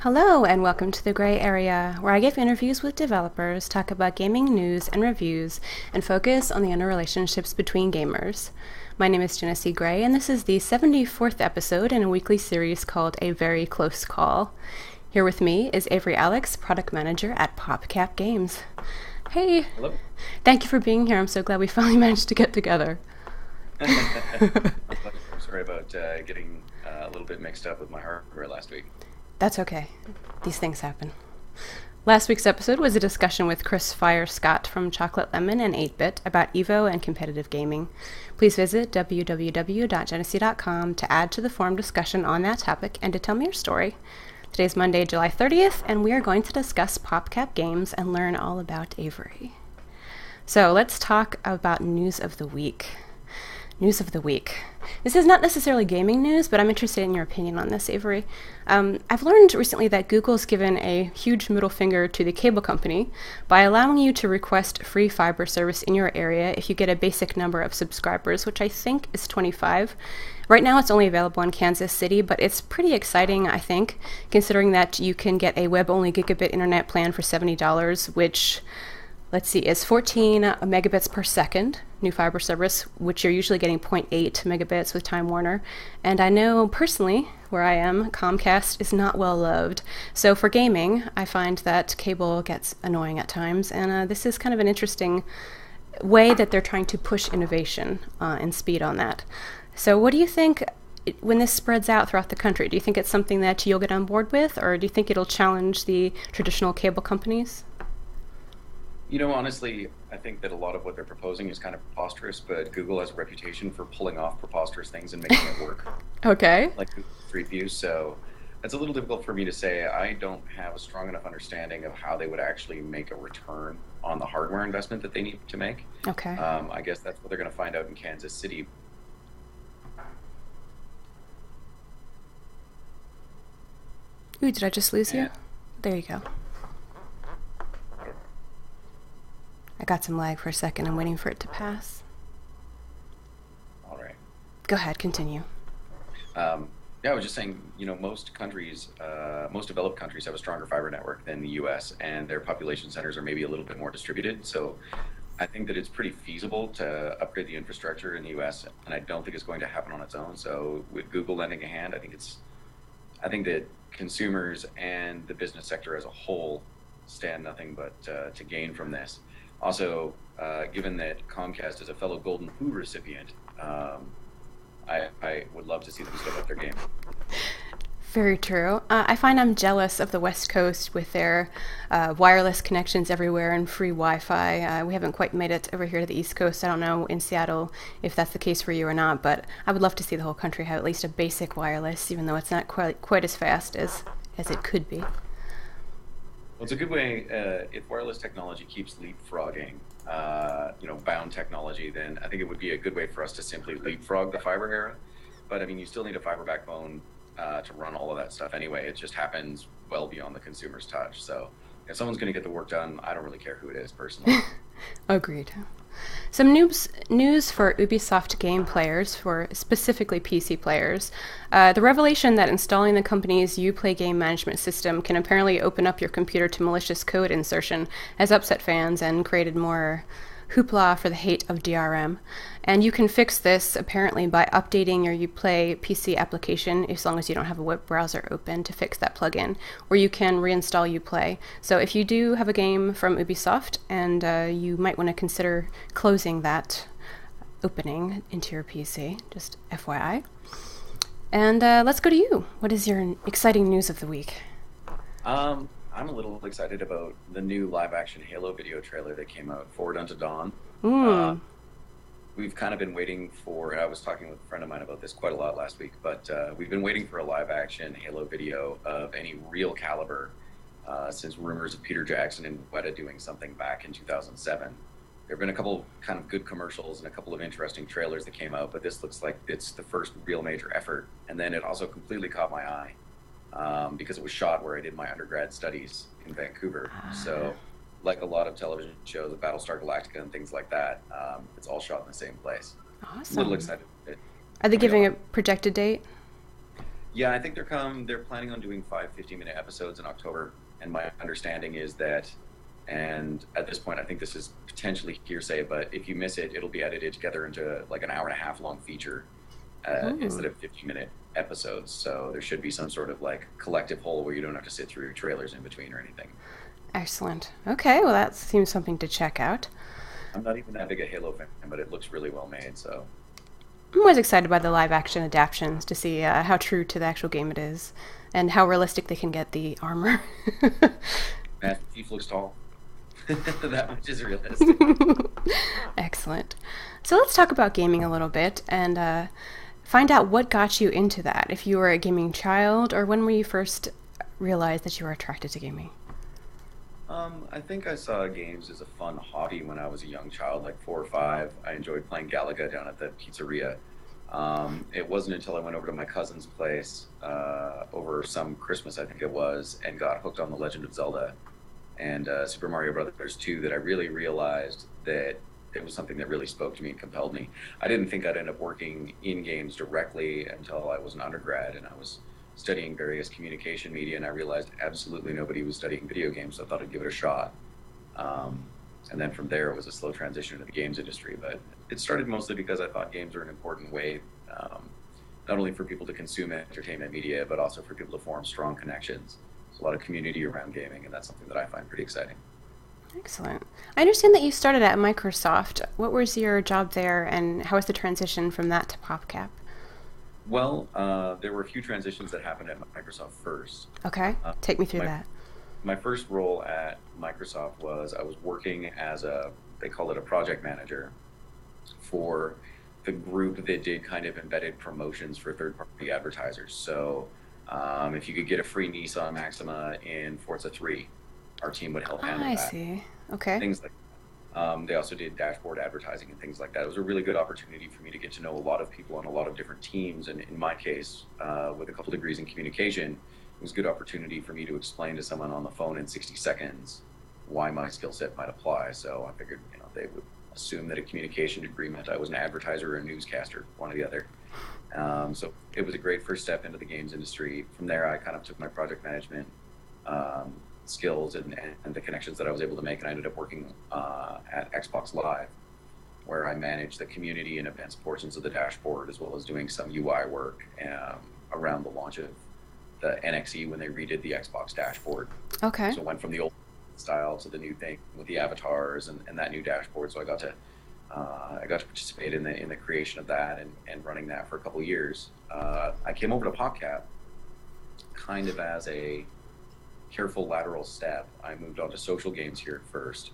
Hello, and welcome to the Gray Area, where I give interviews with developers, talk about gaming news and reviews, and focus on the interrelationships between gamers. My name is Genesee Gray, and this is the 74th episode in a weekly series called A Very Close Call. Here with me is Avery Alix, product manager at Popcap Games. Hey. Hello. Thank you for being here. I'm so glad we finally managed to get together. I'm sorry about getting a little bit mixed up with my hardware last week. That's okay. These things happen. Last week's episode was a discussion with Chris Scott from Chocolate Lemon and 8-Bit about Evo and competitive gaming. Please visit www.genesee.com to add to the forum discussion on that topic and to tell me your story. Today's Monday, July 30th, and we are going to discuss PopCap Games and learn all about Avery. So let's talk about news of the week. News of the week. This is not necessarily gaming news, but I'm interested in your opinion on this, Avery. I've learned recently that Google's given a huge middle finger to the cable company by allowing you to request free fiber service in your area if you get a basic number of subscribers, which I think is 25. Right now it's only available in Kansas City, but it's pretty exciting, I think, considering that you can get a web-only gigabit internet plan for $70, which, let's see, is 14 megabits per second, new fiber service, which you're usually getting 0.8 megabits with Time Warner. And I know personally, where I am, Comcast is not well loved. So for gaming, I find that cable gets annoying at times, and this is kind of an interesting way that they're trying to push innovation and speed on that. So what do you think when this spreads out throughout the country? Do you think it's something that you'll get on board with, or do you think it'll challenge the traditional cable companies? You know, honestly, I think that a lot of what they're proposing is kind of preposterous, but Google has a reputation for pulling off preposterous things and making it work. Okay. Like Google Street View, so it's a little difficult for me to say. I don't have a strong enough understanding of how they would actually make a return on the hardware investment that they need to make. Okay. I guess that's what they're going to find out in Kansas City. Ooh, did I just lose you? There you go. I got some lag for a second. I'm waiting for it to pass. All right. Go ahead, continue. Yeah, I was just saying, you know, most countries, most developed countries have a stronger fiber network than the U.S., and their population centers are maybe a little bit more distributed. So I think that it's pretty feasible to upgrade the infrastructure in the U.S., and I don't think it's going to happen on its own. So with Google lending a hand, I think that consumers and the business sector as a whole stand nothing but to gain from this. Also, given that Comcast is a fellow Golden Poo recipient, I would love to see them step up their game. Very true. I find I'm jealous of the West Coast with their wireless connections everywhere and free Wi-Fi. We haven't quite made it over here to the East Coast. I don't know in Seattle if that's the case for you or not, but I would love to see the whole country have at least a basic wireless, even though it's not quite as fast as it could be. Well, it's a good way, if wireless technology keeps leapfrogging, bound technology, then I think it would be a good way for us to simply leapfrog the fiber era. But I mean, you still need a fiber backbone to run all of that stuff anyway. It just happens well beyond the consumer's touch. So if someone's going to get the work done, I don't really care who it is personally. Agreed. Some news for Ubisoft game players, for specifically PC players. The revelation that installing the company's Uplay game management system can apparently open up your computer to malicious code insertion has upset fans and created more hoopla for the hate of DRM. And you can fix this apparently by updating your Uplay PC application as long as you don't have a web browser open to fix that plugin, or you can reinstall Uplay. So if you do have a game from Ubisoft, and you might want to consider closing that opening into your PC, just FYI. And let's go to you. What is your exciting news of the week? I'm a little excited about the new live-action Halo video trailer that came out, Forward Unto Dawn. We've kind of been waiting for, and I was talking with a friend of mine about this quite a lot last week, but we've been waiting for a live-action Halo video of any real caliber since rumors of Peter Jackson and Weta doing something back in 2007. There have been a couple kind of good commercials and a couple of interesting trailers that came out, but this looks like it's the first real major effort. And then it also completely caught my eye. Because it was shot where I did my undergrad studies in Vancouver. So, like a lot of television shows, Battlestar Galactica and things like that, it's all shot in the same place. Awesome. A little excited. Are they giving a projected date? Yeah, I think they're planning on doing 5 15-minute episodes in October, and my understanding is that, and at this point, I think this is potentially hearsay, but if you miss it, it'll be edited together into like an hour and a half long feature instead of 15-minute episodes. So there should be some sort of like collective whole where you don't have to sit through trailers in between or anything. Excellent. Okay, well, that seems something to check out. I'm not even that big a Halo fan, but it looks really well made, so. I'm always excited by the live action adaptations to see how true to the actual game it is and how realistic they can get the armor. Master Chief looks tall. That much is realistic. Excellent. So let's talk about gaming a little bit and find out what got you into that. If you were a gaming child, or when were you first realized that you were attracted to gaming? I think I saw games as a fun hobby when I was a young child, like 4 or 5. I enjoyed playing Galaga down at the pizzeria. It wasn't until I went over to my cousin's place over some Christmas, I think it was, and got hooked on The Legend of Zelda and Super Mario Brothers 2 that I really realized that it was something that really spoke to me and compelled me. I didn't think I'd end up working in games directly until I was an undergrad, and I was studying various communication media, and I realized absolutely nobody was studying video games, so I thought I'd give it a shot. And then from there, it was a slow transition into the games industry, but it started mostly because I thought games are an important way, not only for people to consume entertainment media, but also for people to form strong connections. There's a lot of community around gaming, and that's something that I find pretty exciting. Excellent. I understand that you started at Microsoft. What was your job there, and how was the transition from that to PopCap? Well, there were a few transitions that happened at Microsoft first. Okay, take me through that. My first role at Microsoft was I was working as they call it a project manager for the group that did kind of embedded promotions for third-party advertisers. So if you could get a free Nissan Maxima in Forza 3, our team would help handle that. I see. Okay. Things like they also did dashboard advertising and things like that. It was a really good opportunity for me to get to know a lot of people on a lot of different teams. And in my case, with a couple degrees in communication, it was a good opportunity for me to explain to someone on the phone in 60 seconds why my skill set might apply. So I figured, they would assume that a communication degree meant I was an advertiser or a newscaster, one or the other. So it was a great first step into the games industry. From there, I kind of took my project management skills and the connections that I was able to make, and I ended up working at Xbox Live, where I managed the community and events portions of the dashboard, as well as doing some UI work around the launch of the NXE when they redid the Xbox dashboard. Okay. So it went from the old style to the new thing with the avatars and that new dashboard. So I got to participate in the creation of that and running that for a couple of years. I came over to PopCap kind of as a careful lateral step. I moved on to social games here at first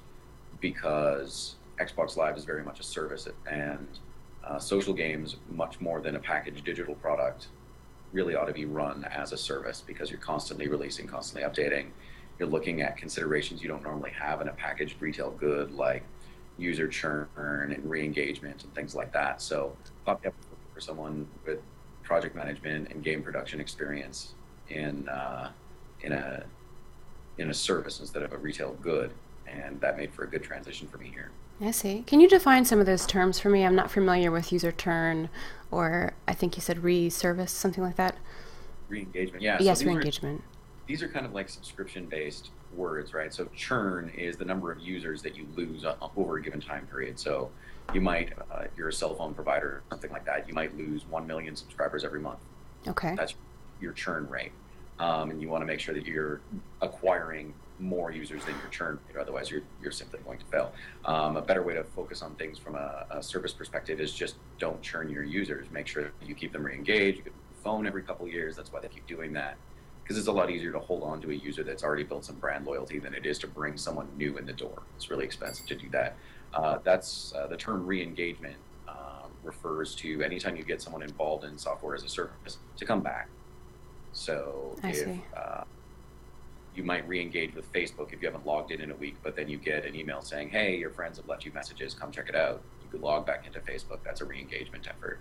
because Xbox Live is very much a service, and social games, much more than a packaged digital product, really ought to be run as a service because you're constantly releasing, constantly updating. You're looking at considerations you don't normally have in a packaged retail good, like user churn and re-engagement and things like that. So PopCap was looking for someone with project management and game production experience in a service instead of a retail good, and that made for a good transition for me here. I see. Can you define some of those terms for me? I'm not familiar with user churn, or I think you said re-service, something like that. Re-engagement, yeah. Yes, so re-engagement. These are kind of like subscription-based words, right? So churn is the number of users that you lose over a given time period. So you might, if you're a cell phone provider or something like that, you might lose 1 million subscribers every month. Okay. That's your churn rate. And you want to make sure that you're acquiring more users than your churn rate, otherwise you're simply going to fail. A better way to focus on things from a service perspective is just don't churn your users. Make sure that you keep them re-engaged. You get the phone every couple of years. That's why they keep doing that, because it's a lot easier to hold on to a user that's already built some brand loyalty than it is to bring someone new in the door. It's really expensive to do that. That's the term re-engagement refers to anytime you get someone involved in software as a service to come back. So if you might re-engage with Facebook if you haven't logged in a week, but then you get an email saying, hey, your friends have left you messages, come check it out. You could log back into Facebook. That's a re-engagement effort.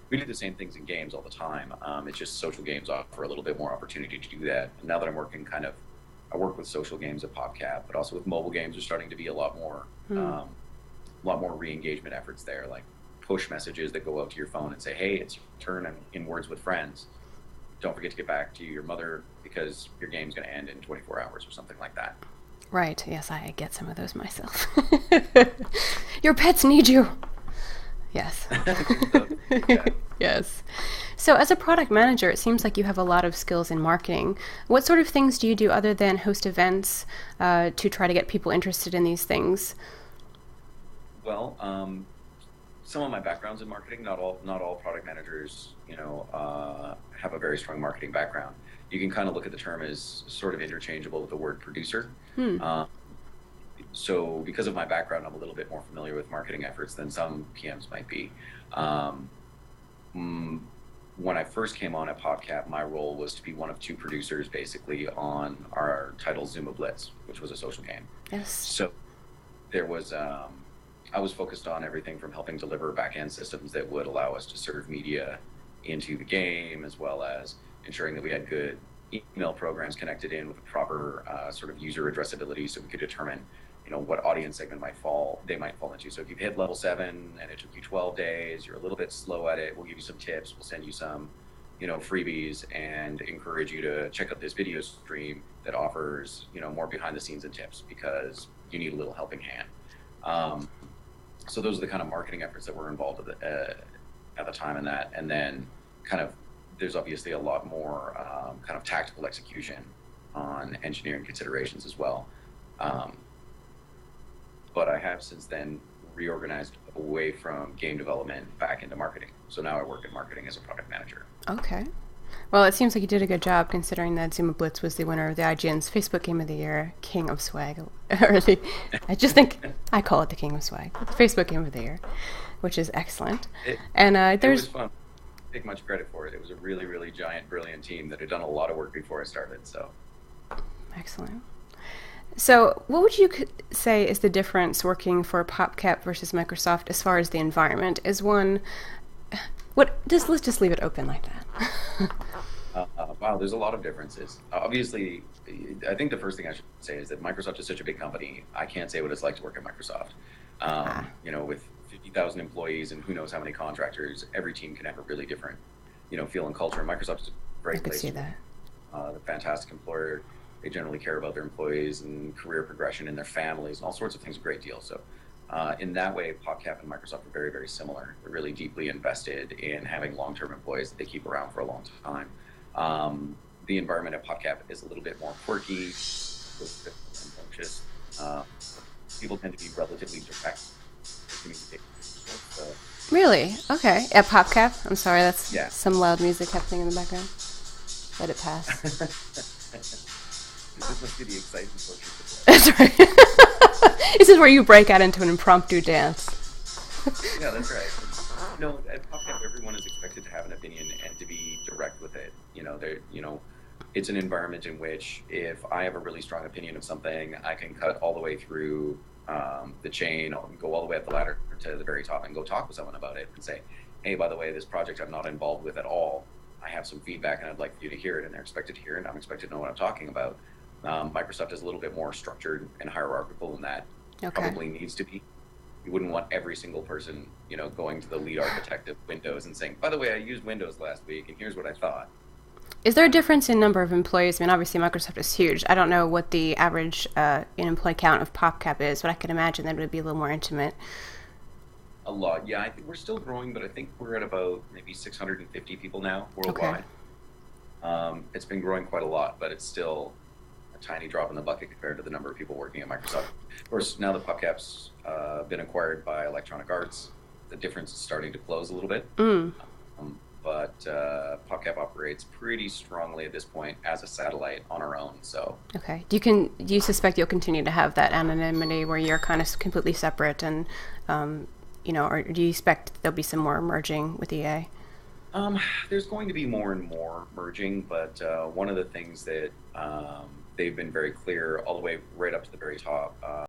We do the same things in games all the time. It's just social games offer a little bit more opportunity to do that. And now that I'm working I work with social games at PopCap, but also with mobile games, there's starting to be a lot more re-engagement efforts there, like push messages that go out to your phone and say, hey, it's your turn in Words with Friends. don't forget to get back to your mother because your game's going to end in 24 hours or something like that. Right. Yes, I get some of those myself. Your pets need you. Yes. Yeah. Yes. So as a product manager, it seems like you have a lot of skills in marketing. What sort of things do you do other than host events to try to get people interested in these things? Well, some of my background's in marketing. Not all product managers, have a very strong marketing background. You can kind of look at the term as sort of interchangeable with the word producer. So because of my background, I'm a little bit more familiar with marketing efforts than some PMs might be. When I first came on at Popcap, my role was to be one of two producers basically on our title Zuma Blitz, which was a social game. Yes. So there was, I was focused on everything from helping deliver back-end systems that would allow us to serve media into the game, as well as ensuring that we had good email programs connected in with a proper sort of user addressability, so we could determine, what audience segment they might fall into. So if you've hit level 7 and it took you 12 days, you're a little bit slow at it, we'll give you some tips, we'll send you some, freebies, and encourage you to check out this video stream that offers, more behind the scenes and tips because you need a little helping hand. So those are the kind of marketing efforts that were involved at the time in that. And then kind of there's obviously a lot more kind of tactical execution on engineering considerations as well. But I have since then reorganized away from game development back into marketing. So now I work in marketing as a product manager. Okay. Well, it seems like you did a good job considering that Zuma Blitz was the winner of the IGN's Facebook Game of the Year, King of Swag. I just think I call it the King of Swag, the Facebook Game of the Year, which is excellent. It was fun. I take much credit for it. It was a really, really giant, brilliant team that had done a lot of work before I started. So excellent. So what would you say is the difference working for Popcap versus Microsoft as far as the environment? Let's just leave it open like that. Wow, there's a lot of differences. Obviously, I think the first thing I should say is that Microsoft is such a big company. I can't say what it's like to work at Microsoft. With 50,000 employees and who knows how many contractors, every team can have a really different, feel and culture. Microsoft is a great place. I could see that. A fantastic employer. They generally care about their employees and career progression and their families and all sorts of things. A great deal. So in that way, Popcap and Microsoft are very, very similar. They're really deeply invested in having long-term employees that they keep around for a long time. The environment at Popcap is a little bit more quirky, just people tend to be relatively direct. So, really? Okay. At Popcap? I'm sorry, that's yeah. Some loud music happening in the background. Let it pass. This must be the exciting portion. That's right. This is where you break out into an impromptu dance. Yeah, that's right. At Popcap, everyone is expected to have an opinion and to be direct with it. It's an environment in which if I have a really strong opinion of something, I can cut all the way through the chain, go all the way up the ladder to the very top and go talk with someone about it and say, hey, by the way, this project I'm not involved with at all. I have some feedback and I'd like you to hear it, and they're expected to hear it, and I'm expected to know what I'm talking about. Microsoft is a little bit more structured and hierarchical than that. Okay. Probably needs to be. You wouldn't want every single person, going to the lead architect of Windows and saying, by the way, I used Windows last week and here's what I thought. Is there a difference in number of employees? I mean, obviously Microsoft is huge. I don't know what the average employee count of Popcap is, but I can imagine that it would be a little more intimate. A lot. Yeah, I think we're still growing, but I think we're at about maybe 650 people now worldwide. Okay. It's been growing quite a lot, but it's still a tiny drop in the bucket compared to the number of people working at Microsoft. Of course, now that Popcap's been acquired by Electronic Arts, the difference is starting to close a little bit. But Popcap operates pretty strongly at this point as a satellite on our own. So okay, do you suspect you'll continue to have that anonymity where you're kind of completely separate, and or do you expect there'll be some more merging with EA? There's going to be more and more merging, but one of the things that they've been very clear all the way right up to the very top.